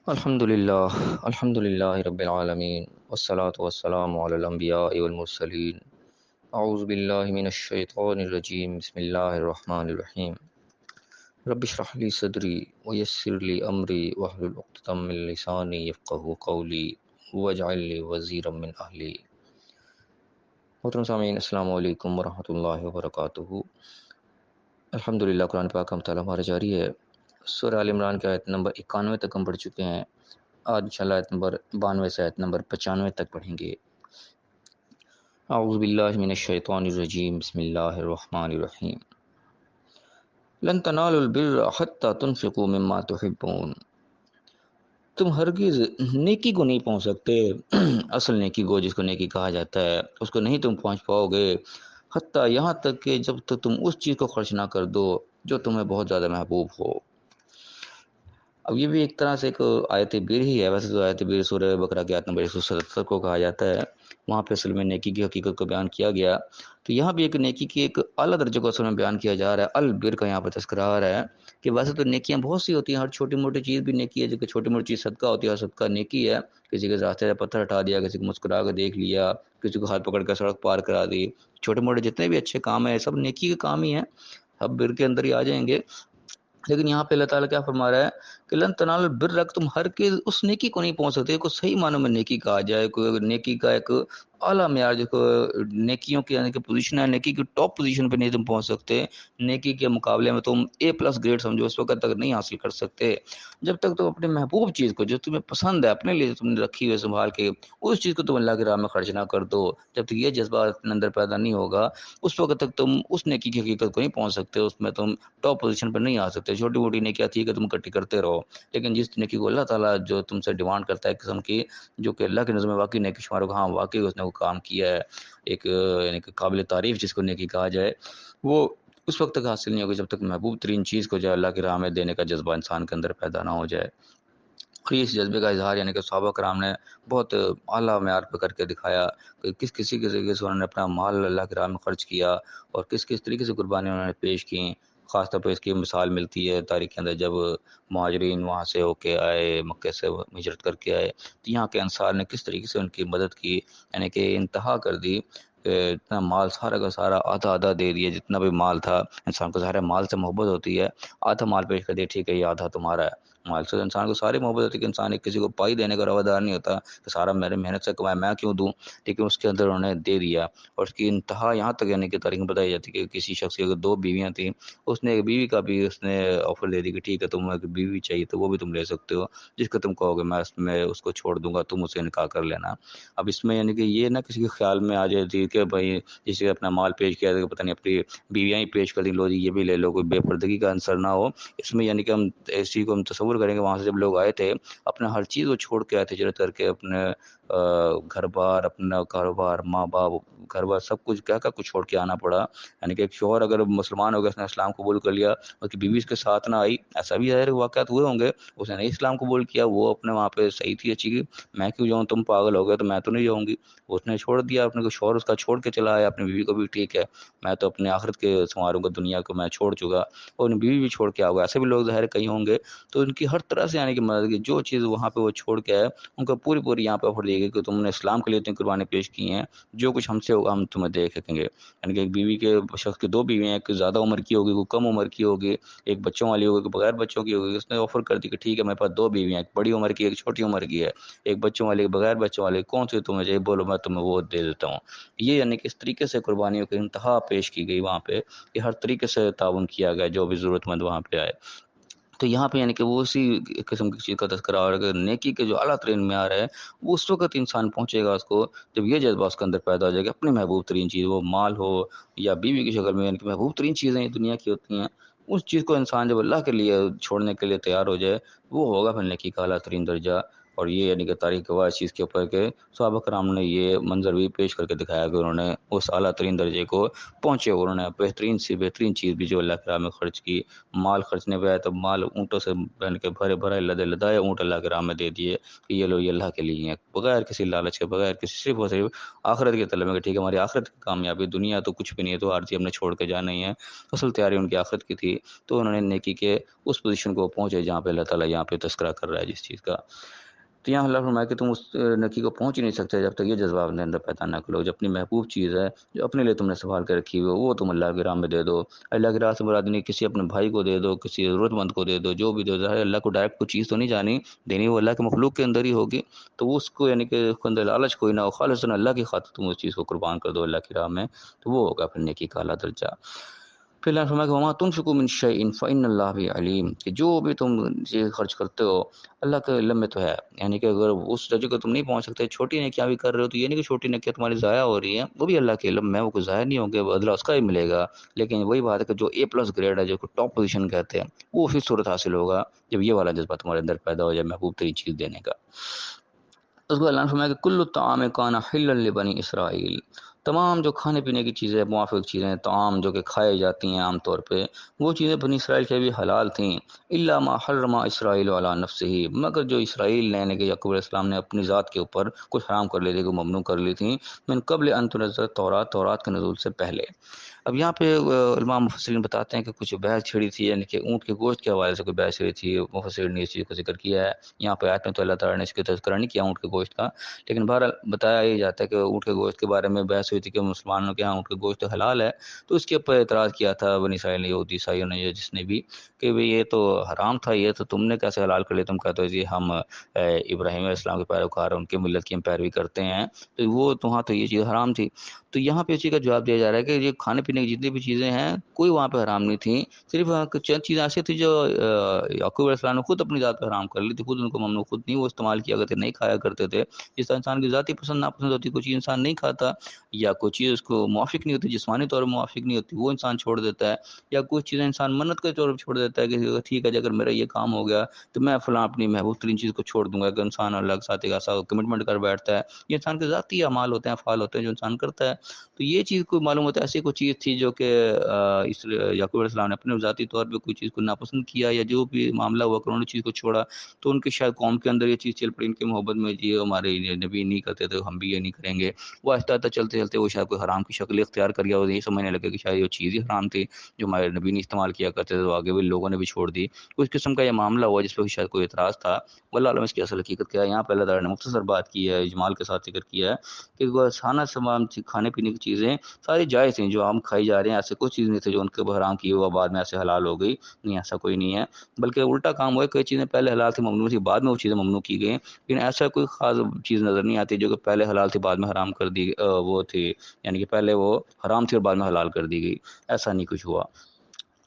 الحمد للہ رب العالمین والصلاة والسلام علی الانبیاء والمرسلین اعوذ باللہ من الشیطان الرجیم بسم اللہ الرحمن الرحیم رب اشرح لی صدری ویسر لی امری واحلل عقدۃ من لسانی یفقهوا قولی واجعل لی وزیرا من اہلی۔ محترم سامعین، السلام علیکم ورحمۃ اللہ وبرکاتہ۔ الحمدللہ قرآن پاک ہم تعالیٰ ہمارا جاری ہے۔ سورہ آل عمران کی آیت نمبر 91 تک ہم پڑھ چکے ہیں۔ آج انشاءاللہ آیت نمبر 92 سے آیت نمبر 95 تک پڑھیں گے۔ اعوذ باللہ من الشیطان الرجیم بسم اللہ الرحمن الرحیم۔ لن تنالوا البر حتی تنفقوا مما تحبون۔ تم ہرگز نیکی کو نہیں پہنچ سکتے، اصل نیکی کو جس کو نیکی کہا جاتا ہے، اس کو نہیں تم پہنچ پاؤ گے حتیٰ یہاں تک کہ جب تک تم اس چیز کو خرچ نہ کر دو جو تمہیں بہت زیادہ محبوب ہو۔ اب یہ بھی ایک طرح سے ایک آیت بیر ہی ہے۔ ویسے تو آیت بیر سورہ بقرہ کی آیت نمبر 177 کو کہا جاتا ہے، وہاں پہ اصل میں نیکی کی حقیقت کو بیان کیا گیا۔ تو یہاں بھی ایک نیکی کی ایک اعلیٰ درجے کو اصل میں بیان کیا جا رہا ہے، البر کا یہاں پہ تذکرہ آ رہا ہے کہ ویسے تو نیکیاں بہت سی ہوتی ہیں، ہر چھوٹی موٹی چیز بھی نیکی ہے، جو کہ چھوٹی موٹی چیز صدقہ ہوتی ہے، صدقہ نیکی ہے۔ کسی کے راستے سے پتھر ہٹا دیا، کسی کو مسکرا کے دیکھ لیا، کسی کو ہاتھ پکڑ کر سڑک پار کرا دی، چھوٹے موٹے جتنے بھی اچھے کام ہیں سب نیکی کے کام ہی ہیں، اب بر کے اندر ہی آ جائیں گے۔ لیکن یہاں پہ اللہ تعالیٰ کیا فرما رہا ہے کہ لن تنالوا البر، تم ہرگز اس نیکی کو نہیں پہنچ سکتے، کوئی صحیح معنوں میں نیکی کہا جائے، کوئی نیکی کا ایک اعلیٰ معیار جو نیکیوں کی یعنی کہ پوزیشن ہے، نیکی کی ٹاپ پوزیشن پہ نہیں تم پہنچ سکتے۔ نیکی کے مقابلے میں تم A+ گریڈ سمجھو، اس وقت تک نہیں حاصل کر سکتے جب تک تم اپنے محبوب چیز کو جو تمہیں پسند ہے، اپنے لیے تم نے رکھی ہوئی سنبھال کے، اس چیز کو تم اللہ کی راہ میں خرچ نہ کر دو۔ جب تک یہ جذبہ اپنے اندر پیدا نہیں ہوگا، اس وقت تک تم اس نیکی کی حقیقت کو نہیں پہنچ سکتے، اس میں تم ٹاپ پوزیشن پر نہیں آ سکتے۔ چھوٹی موٹی نیکیاں تھی کہ تم اکٹھی کرتے رہو، لیکن جس نیکی کو اللہ تعالیٰ جو تم سے ڈیمانڈ کرتا ہے قسم کی، جو کہ اللہ کی نظر میں واقعی نیکی شمار ہو، ہاں واقعی اس نے وہ کام کیا ہے، ایک یعنی کہ قابل تعریف جس کو نیکی کہا جائے، وہ اس وقت تک حاصل نہیں ہوگی جب تک محبوب ترین چیز کو جو ہے اللہ کی راہ میں دینے کا جذبہ انسان کے اندر پیدا نہ ہو جائے۔ اور اس جذبے کا اظہار یعنی کہ صحابہ کرام نے بہت اعلیٰ معیار پہ کر کے دکھایا کہ کسی کے ذریعے سے انہوں نے اپنا مال اللہ کی راہ میں خرچ کیا اور کس طریقے سے قربانیاں انہوں نے پیش کیں۔ خاص طور پہ اس کی مثال ملتی ہے تاریخ کے اندر، جب مہاجرین وہاں سے ہو کے آئے، مکے سے ہجرت کر کے آئے، تو یہاں کے انصار نے کس طریقے سے ان کی مدد کی، یعنی کہ انتہا کر دی کہ اتنا مال سارا کا سارا آدھا آدھا دے دیا، جتنا بھی مال تھا۔ انسان کو ظاہر ہے مال سے محبت ہوتی ہے، آدھا مال پیش کر دیا، ٹھیک ہے یہ آدھا تمہارا ہے۔ مال سے انسان کو ساری محبت ہوتی ہے کہ انسان ایک کسی کو پائی دینے کا روادار نہیں ہوتا کہ سارا میرے محنت سے کمایا میں کیوں دوں، لیکن اس کے اندر انہوں نے دے دیا۔ اور اس کی انتہا یہاں تک یعنی کہ تاریخ میں بتائی جاتی ہے کہ کسی شخص کی اگر 2 بیویاں تھیں، اس نے ایک بیوی کا بھی اس نے آفر دے دی کہ ٹھیک ہے تم ایک بیوی چاہیے تو وہ بھی تم لے سکتے ہو، جس کو تم کہو گے میں اس کو چھوڑ دوں گا، تم اسے نکاح کر لینا۔ اب اس میں یعنی کہ یہ نہ کسی کے خیال میں آ جائے تھی کہ بھائی جس نے اپنا مال پیش کیا تھا پتہ نہیں اپنی بیویاں ہی پیش کر دی، لو جی یہ بھی لے لو، کوئی بے پردگی کا عنصر نہ ہو اس میں۔ یعنی کہ ہم اس چیز کو ہم تصور کریں گے، وہاں سے جب لوگ آئے تھے اپنا ہر چیز وہ چھوڑ کے آئے تھے، ہجرت کر کے، اپنے گھر بار، اپنا کاروبار، ماں باپ، گھر بار سب کچھ کیا کچھ چھوڑ کے آنا پڑا۔ یعنی کہ ایک شوہر اگر مسلمان ہو گیا، اس نے اسلام قبول کر لیا، اس کی بیوی اس کے ساتھ نہ آئی، ایسا بھی ظاہر واقعات ہوئے ہوں گے، اس نے نہیں اسلام قبول کیا، وہ اپنے وہاں پہ صحیح تھی، اچھی کی، میں کیوں جاؤں، تم پاگل ہو گئے تو میں تو نہیں جاؤں گی، اس نے چھوڑ دیا اپنے کو، شوہر اس کا چھوڑ کے چلا آیا، اپنی بیوی کو بھی ٹھیک ہے میں تو اپنے آخرت کے سنواروں گا، دنیا کو میں چھوڑ چکا، اور ان بیوی بھی چھوڑ کے آؤ گا۔ ایسے بھی لوگ ظاہر کہیں ہوں گے، تو ان کی ہر طرح سے یعنی کہ مدد کی، جو چیز وہاں پہ وہ چھوڑ کے آئے ان کو پوری یہاں پہ آفر دی گئی کہ تم نے اسلام کے لیے اتنی قربانی پیش کی ہیں، جو کچھ ہم سے ہوگا ہم تمہیں دے سکیں گے۔ یعنی کہ ایک بیوی کے شخص کی 2 بیویاں، ایک زیادہ عمر کی ہوگی، کوئی کم عمر کی ہوگی، ایک بچوں والی ہوگی، کوئی بغیر بچوں کی ہوگی، اس نے آفر کر دی کہ ٹھیک ہے میرے پاس 2 بیویاں، ایک بڑی عمر کی ایک چھوٹی عمر کی ہے، ایک بچوں والی ایک بغیر بچوں والی، کون سی تمہیں چاہیے بولو میں تمہیں وہ دے دیتا ہوں۔ یہ یعنی کہ اس طریقے سے قربانیوں کی انتہا پیش کی گئی وہاں پہ کہ ہر طریقے سے تعاون کیا گیا جو بھی ضرورت مند وہاں پہ آئے۔ تو یہاں پہ یعنی کہ وہ اسی قسم کی چیز کا تذکرہ اور کہ نیکی کے جو اعلیٰ ترین معیار ہے وہ اس وقت انسان پہنچے گا اس کو جب یہ جذبہ اس کے اندر پیدا ہو جائے گا، اپنی محبوب ترین چیز، وہ مال ہو یا بیوی کی شکل میں، یعنی کہ محبوب ترین چیزیں یہ دنیا کی ہوتی ہیں، اس چیز کو انسان جب اللہ کے لیے چھوڑنے کے لیے تیار ہو جائے، وہ ہوگا پھر نیکی کا اعلیٰ ترین درجہ۔ اور یہ یعنی کہ تاریخ گواہ اس چیز کے اوپر کہ صحابہ کرام نے یہ منظر بھی پیش کر کے دکھایا کہ انہوں نے اس اعلیٰ ترین درجے کو پہنچے، اور انہوں نے بہترین سے بہترین چیز بھی جو اللہ کے راہ میں خرچ کی، مال خرچنے پہ آئے تو مال اونٹوں سے بن کے بھرے بھرے لدے لدائے اونٹ اللہ کے راہ میں دے دیے کہ یہ لو یہ اللہ کے لیے ہیں، بغیر کسی لالچ کے، بغیر کسی صرف اور صرف آخرت کے طلب میں کہ ٹھیک ہے ہماری آخرت کی کامیابی، دنیا تو کچھ بھی نہیں ہے تو عارضی ہم نے چھوڑ کے جانا ہی ہے، اصل تیاری ان کی آخرت کی تھی، تو انہوں نے نیکی کے اس پوزیشن کو پہنچے جہاں پہ اللہ تعالیٰ یہاں پہ تذکرہ کر رہا ہے جس چیز کا۔ تو یہاں اللہ فرمایا کہ تم اس نکی کو پہنچ ہی نہیں سکتے جب تک یہ جذبہ اپنے اندر پیدا نہ کرو، جو اپنی محبوب چیز ہے جو اپنے لیے تم نے سنبھال کے رکھی ہوئی وہ تم اللہ کی راہ میں دے دو، اللہ کی راہ سے مراد نہیں کسی اپنے بھائی کو دے دو، کسی ضرورت مند کو دے دو، جو بھی دے دو، اللہ کو ڈائریکٹ کوئی چیز تو نہیں جانی دینی، وہ اللہ کے مخلوق کے اندر ہی ہوگی، تو وہ اس کو یعنی کہ اس کے اندر لالچ کوئی نہ ہو، خالص اللہ کی خاطر تم اس چیز کو قربان کر دو اللہ کی راہ میں، تو وہ ہوگا پھر نیکی کا اعلیٰ درجہ۔ پھر اللہ فرمایا کہ وما تنفقوا من شیء فإن اللہ به علیم، کہ جو بھی تم یہ خرچ کرتے ہو اللہ کے علم میں تو ہے، یعنی کہ اگر اس درجے کو تم نہیں پہنچ سکتے، چھوٹی نیکیاں بھی کر رہے ہو تو یہ نہیں کہ چھوٹی نیکیاں تمہاری ضائع ہو رہی ہیں، وہ بھی اللہ کے علم میں، وہ کوئی ضائع نہیں ہوں گے، بدلہ اس کا ہی ملے گا، لیکن وہی بات ہے کہ جو اے پلس گریڈ ہے، جو ٹاپ پوزیشن کہتے ہیں، وہ اسی صورت حاصل ہوگا جب یہ والا جذبہ تمہارے اندر پیدا ہو جائے محبوب ترین چیز دینے کا۔ اس کو اللہ نے فرمایا کہ کل الطعام کان حلا لبنی اسرائیل، تمام جو کھانے پینے کی چیزیں، موافق چیزیں، طعام جو کہ کھائی جاتی ہیں عام طور پہ، وہ چیزیں بنی اسرائیل کے بھی حلال تھیں، الا ما حرم اسرائیل علی نفسہ، مگر جو اسرائیل نے یعنی کہ یعقوب علیہ السلام نے اپنی ذات کے اوپر کچھ حرام کر لی تھی، کوئی ممنوع کر لی تھیں، من قبل ان تنزل التوراۃ، تورات کے نزول سے پہلے۔ اب یہاں پہ علماء مفسرین بتاتے ہیں کہ کچھ بحث چھڑی تھی، یعنی کہ اونٹ کے گوشت کے حوالے سے کوئی بحث چھڑی تھی، مفسرین نے اس چیز کو ذکر کیا ہے، یہاں پہ آیت میں تو اللہ تعالیٰ نے اس کا تذکرہ نہیں کیا اونٹ کے گوشت کا، لیکن بہرحال بتایا یہ جاتا ہے کہ اونٹ کے گوشت کے بارے میں بحث ہوئی تھی کہ مسلمانوں کے ہاں اونٹ کے گوشت حلال ہے، تو اس کے اوپر اعتراض کیا تھا بنی اسرائیل نے، یہودی عیسائیوں نے، جس نے بھی، کہ بھئی یہ تو حرام تھا، یہ تو تم نے کیسے حلال کر لیا، تم کہتے ہو جی ہم ابراہیم علیہ السلام کے پیروکار ہیں، ان کی ملت کی ہم پیروی کرتے ہیں، تو وہ تو وہاں تو یہ چیز حرام تھی۔ تو یہاں پہ اسی کا جواب دیا جا رہا ہے کہ یہ کھانے پینے کی جتنی بھی چیزیں ہیں کوئی وہاں پہ حرام نہیں تھیں، صرف چند چیزیں ایسی تھیں جو یعقوب علیہ السلام نے خود اپنی ذات پہ حرام کر لی تھی، خود ان کو ممنوع، خود نہیں وہ استعمال کیا کرتے، نہیں کھایا کرتے تھے، جس طرح انسان کی ذاتی پسند ناپسند ہوتی، کوئی چیز انسان نہیں کھاتا، یا کوئی چیز اس کو موافق نہیں ہوتی، جسمانی طور پر موافق نہیں ہوتی، وہ انسان چھوڑ دیتا ہے، یا کچھ چیزیں انسان منت کے طور پر چھوڑ دیتا ہے کہ ٹھیک ہے جی اگر میرا یہ کام ہو گیا تو میں فلاں اپنی محبوب ترین چیز کو چھوڑ دوں گا، اگر انسان اللہ کے ساتھ ایک ایسا کمٹمنٹ کر بیٹھتا ہے، یہ انسان کے ذاتی اعمال ہوتے ہیں، افعال ہوتے ہیں جو انسان کرتا ہے، تو یہ چیز کوئی معلوم ہوتا ہے ایسی کوئی چیز تھی جو کہ اس یعقوب علیہ السلام نے اپنے ذاتی طور پہ کوئی چیز کو ناپسند کیا، یا جو بھی معاملہ ہوا کہ انہوں نے چیز کو چھوڑا، تو ان کی شاید قوم کے اندر یہ چیز چل پڑی، ان کی محبت میں، یہ ہمارے نبی نہیں کرتے تھے ہم بھی یہ نہیں کریں گے، وہ آہستہ آہستہ چلتے چلتے وہ شاید کوئی حرام کی شکل اختیار کر گیا، اور یہ سمجھنے لگے کہ شاید یہ چیز ہی حرام تھی جو ہمارے نبی نے استعمال کیا کرتے تھے، تو آگے بھی لوگوں نے بھی چھوڑ دی، اس قسم کا یہ معاملہ ہوا جس پہ شاید کوئی اعتراض تھا، واللہ عالم اس کی اصل حقیقت کیا ہے، یہاں پہ اللہ تعالیٰ نے مختصر بات کی ہے، اجمال کے ساتھ ذکر کیا ہے کہ وہ کھانا تمام کھانے پینے کی چیزیں ساری جائز تھیں جو ہم کھائی جا رہے ہیں، ایسے کوئی چیز نہیں تھی جو ان کے حرام کی ہوا بعد میں ایسے حلال ہو گئی، نہیں ایسا کوئی نہیں ہے، بلکہ الٹا کام ہوا ہے، کئی چیزیں پہلے حلال تھی ممنوع تھی، بعد میں وہ چیزیں ممنوع کی گئی، لیکن ایسا کوئی خاص چیز نظر نہیں آتی جو کہ پہلے حلال تھی بعد میں حرام کر دی وہ تھی، یعنی کہ پہلے وہ حرام تھی اور بعد میں حلال کر دی گئی، ایسا نہیں کچھ ہوا۔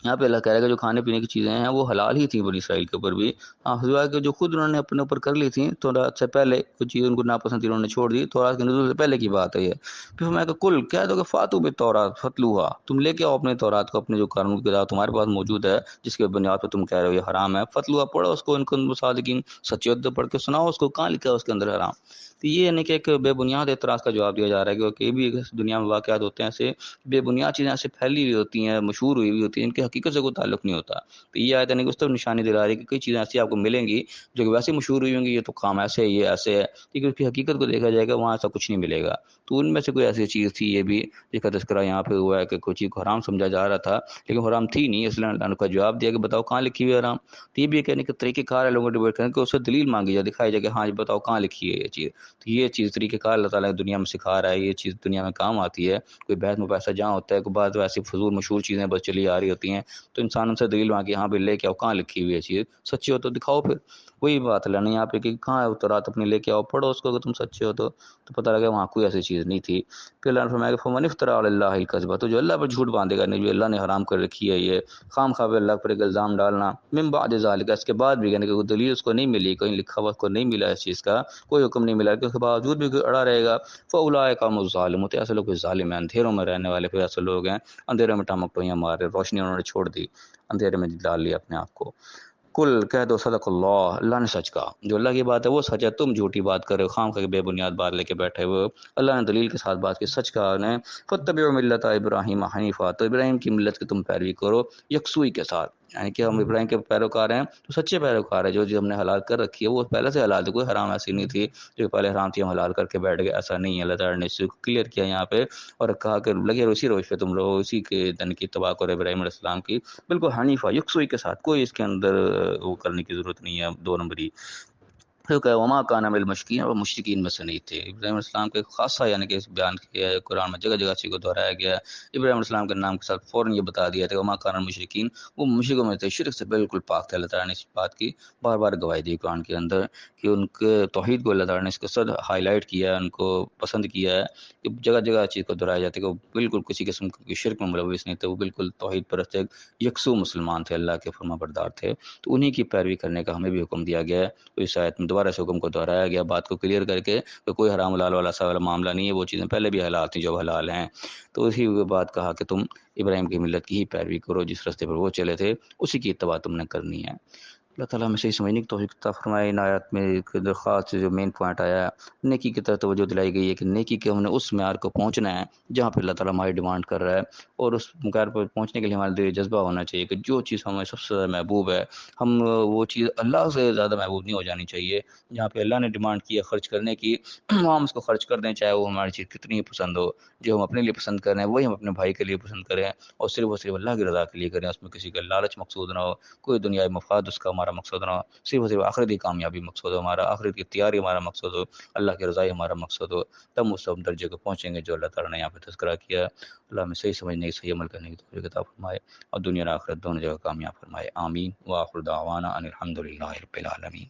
یہاں پہ اللہ کہہ رہا ہے کہ جو کھانے پینے کی چیزیں ہیں وہ حلال ہی تھیں بنی اسرائیل کے اوپر بھی، ہاں حضور کہ جو خود انہوں نے اپنے اوپر کر لی تھیں تورات سے پہلے، کچھ چیز ان کو ناپسند تھی انہوں نے چھوڑ دی، تورات کے نزول سے پہلے کی بات ہے یہ، پھر میں کہ کل کہہ دو کہ فاتو بالتورات فتلوہا، تم لے کے آؤ اپنے تورات کو، اپنے جو قانون کی کتاب تمہارے پاس موجود ہے جس کے بنیاد پہ تم کہہ رہے ہو یہ حرام ہے، فتلوہا پڑھو اس کو، ان کو صادقین سچے ہوتے پڑھ کے سناؤ اس کو، کہاں لکھا ہے اس کے اندر حرام، تو یہ یعنی کہ ایک بے بنیاد اعتراض کا جواب دیا جا رہا ہے کہ یہ بھی دنیا میں واقعات ہوتے ہیں ایسے بے بنیاد چیزیں ایسے پھیلی ہوئی ہوتی ہیں، مشہور ہوئی ہوئی ہوتی ہیں، ان کی حقیقت سے کوئی تعلق نہیں ہوتا، تو یہ آیت اس طرف نشانی دلا رہی ہے کہ کئی چیزیں ایسی آپ کو ملیں گی جو کہ ویسے مشہور ہوئی ہوں گی، یہ تو کام ایسے ہے، یہ ایسے ہے، لیکن اس کی حقیقت کو دیکھا جائے گا وہاں ایسا کچھ نہیں ملے گا، تو ان میں سے کوئی ایسی چیز تھی یہ بھی جس کا تذکرہ یہاں پہ ہوا ہے کہ کوئی چیز کو حرام سمجھا جا رہا تھا لیکن حرام تھی نہیں، اس لیے اللہ نے کا جواب دیا کہ بتاؤ کہاں لکھی ہوئی ہے حرام، تو یہ بھی کہنے کا طریقہ کار ہے لوگوں کو ڈیبیٹ کرنے کہ اسے دلیل مانگی جائے، دکھائی جائے کہ ہاں بتاؤ کہاں لکھی ہے یہ چیز، تو یہ چیز طریقہ کار اللہ تعالیٰ دنیا میں سکھا رہا ہے، یہ چیز دنیا میں کام آتی ہے، کوئی بحث مباحثہ جہاں ہوتا ہے، کوئی بعض ایسی فضول مشہور چیزیں بس چلی آ رہی ہوتی ہیں، تو انسان ان سے دلیل مانگی ہاں بھی لے کے آؤ کہاں لکھی ہوئی ہے چیز، سچی ہو تو دکھاؤ، پھر وہی بات اللہ نے یہاں پہ کہ کہاں ہے تورات اپنی لے کے آؤ پڑھو اس کو، اگر تم سچے ہو تو پتہ لگا وہاں کوئی ایسی چیز نہیں تھی، پھر اللہ نے فرمایا کہ فمن افترى علی اللہ الکذب، تو جو اللہ پر جھوٹ باندھے گا، نہیں جو اللہ نے حرام کر رکھی ہے یہ خام خواہ اللہ پر ایک الزام ڈالنا، من بعد ذالک، اس کے بعد بھی یعنی کہ کوئی دلیل اس کو نہیں ملی، کہیں لکھا ہوا اس کو نہیں ملا اس چیز کا، کوئی حکم نہیں ملا کہ اس کے باوجود بھی کوئی اڑا رہے گا، فاولئک هم الظالمون، ایسے لوگ کوئی ظالم ہیں، اندھیروں میں رہنے والے پھر ایسے لوگ ہیں، اندھیرے میں ٹمک ٹوئیاں مار رہے، روشنی انہوں نے چھوڑ دی، اندھیرے میں ڈال لیا اپنے آپ کو۔ کل کہہ دو صدق اللہ نے سچ کہا، جو اللہ کی بات ہے وہ سچ ہے، تم جھوٹی بات کر رہے ہو، خام خواہ بے بنیاد بات لے کے بیٹھے ہوئے، اللہ نے دلیل کے ساتھ بات کی، سچ کہا نے فتبعوا ملت ابراہیم حنیفا، تو ابراہیم کی ملت کی تم پیروی کرو یکسوئی کے ساتھ، یعنی کہ ہم ابراہیم کے پیروکار ہیں تو سچے پیروکار ہیں، جو ہم نے حلال کر رکھی ہے وہ پہلے سے حلال تھی، کوئی حرام ایسی نہیں تھی جو پہلے حرام تھی ہم حلال کر کے بیٹھ گئے، ایسا نہیں ہے، اللہ تعالیٰ نے اس کو کلیئر کیا یہاں پہ اور کہا کہ لگے اسی روش پہ تم لوگ، اسی کے دن کی اتباع کرو ابراہیم علیہ السلام کی، بالکل حنیفہ یکسوئی کے ساتھ، کوئی اس کے اندر وہ کرنے کی ضرورت نہیں ہے دو نمبری۔ پھر کہ وما کان من المشرکین، اور مشرکین میں سے نہیں تھے، ابراہیم علیہ السلام کے خاصہ یعنی کہ اس بیان کیا ہے قرآن میں جگہ جگہ چیز کو دہرایا گیا ہے، ابراہیم علیہ السلام کے نام کے ساتھ فوراً یہ بتا دیا تھا وما کان المشرکین، وہ مشرکوں میں تھے، شرک سے بالکل پاک تھے، اللہ تعالیٰ نے اس بات کی بار بار گواہی دی قرآن کے اندر کہ ان کے توحید کو اللہ تعالیٰ نے اس کے صد ہائی لائٹ کیا ہے، ان کو پسند کیا ہے کہ جگہ جگہ چیز کو دہرایا جاتا ہے کہ وہ بالکل کسی قسم کی شرک میں ملوث نہیں تھے، وہ بالکل توحید پرست یکسو مسلمان تھے، اللہ کے فرما بردار تھے، تو انہی کی پیروی کرنے کا ہمیں بھی حکم دیا گیا ہے، تو اس آیت میں دوبارہ اس حکم کو دہرایا گیا، بات کو کلیئر کر کے کہ کوئی حرام حلال والا سا والا معاملہ نہیں ہے، وہ چیزیں پہلے بھی حلال تھیں جو حلال ہیں، تو اسی بات کہا کہ تم ابراہیم کی ملت کی ہی پیروی کرو، جس راستے پر وہ چلے تھے اسی کی اتباع تم نے کرنی ہے۔ اللہ تعالیٰ ہمیں صحیح سمجھنے کی توفیق عطا فرمائے۔ ان آیات میں ایک خاص جو مین پوائنٹ آیا ہے، نیکی کی طرف توجہ دلائی گئی ہے کہ نیکی کے ہم نے اس معیار کو پہنچنا ہے جہاں پہ اللہ تعالیٰ ہماری ڈیمانڈ کر رہا ہے، اور اس معیار پر پہنچنے کے لیے ہمارے دل جذبہ ہونا چاہیے کہ جو چیز ہمیں سب سے زیادہ محبوب ہے، ہم وہ چیز اللہ سے زیادہ محبوب نہیں ہو جانی چاہیے، جہاں پہ اللہ نے ڈیمانڈ کی ہے خرچ کرنے کی ہم اس کو خرچ کر دیں، چاہے وہ ہماری چیز کتنی ہی پسند ہو، جو ہم اپنے لیے پسند کر رہے ہیں وہی ہم اپنے بھائی کے لیے پسند کریں، اور صرف اللہ کی رضا کے لیے کریں، اس میں کسی کا لالچ مقصود نہ ہو، کوئی دنیائی مفاد اس کا ہمارا مقصد نہ ہو، صرف اور صرف آخرتی کامیابی مقصد ہو ہمارا، آخرت کی تیاری ہمارا مقصد ہو، اللہ کی رضائی ہمارا مقصد ہو، تب اس درجے کو پہنچیں گے جو اللہ تعالیٰ نے یہاں پہ تذکرہ کیا ہے۔ اللہ ہمیں صحیح سمجھنے کی، صحیح عمل کرنے کی توفیق عطا فرمائے، اور دنیا اور آخرت دونوں جگہ کامیاب فرمائے، آمین، وآخر دعوانا ان الحمد للہ رب العالمین۔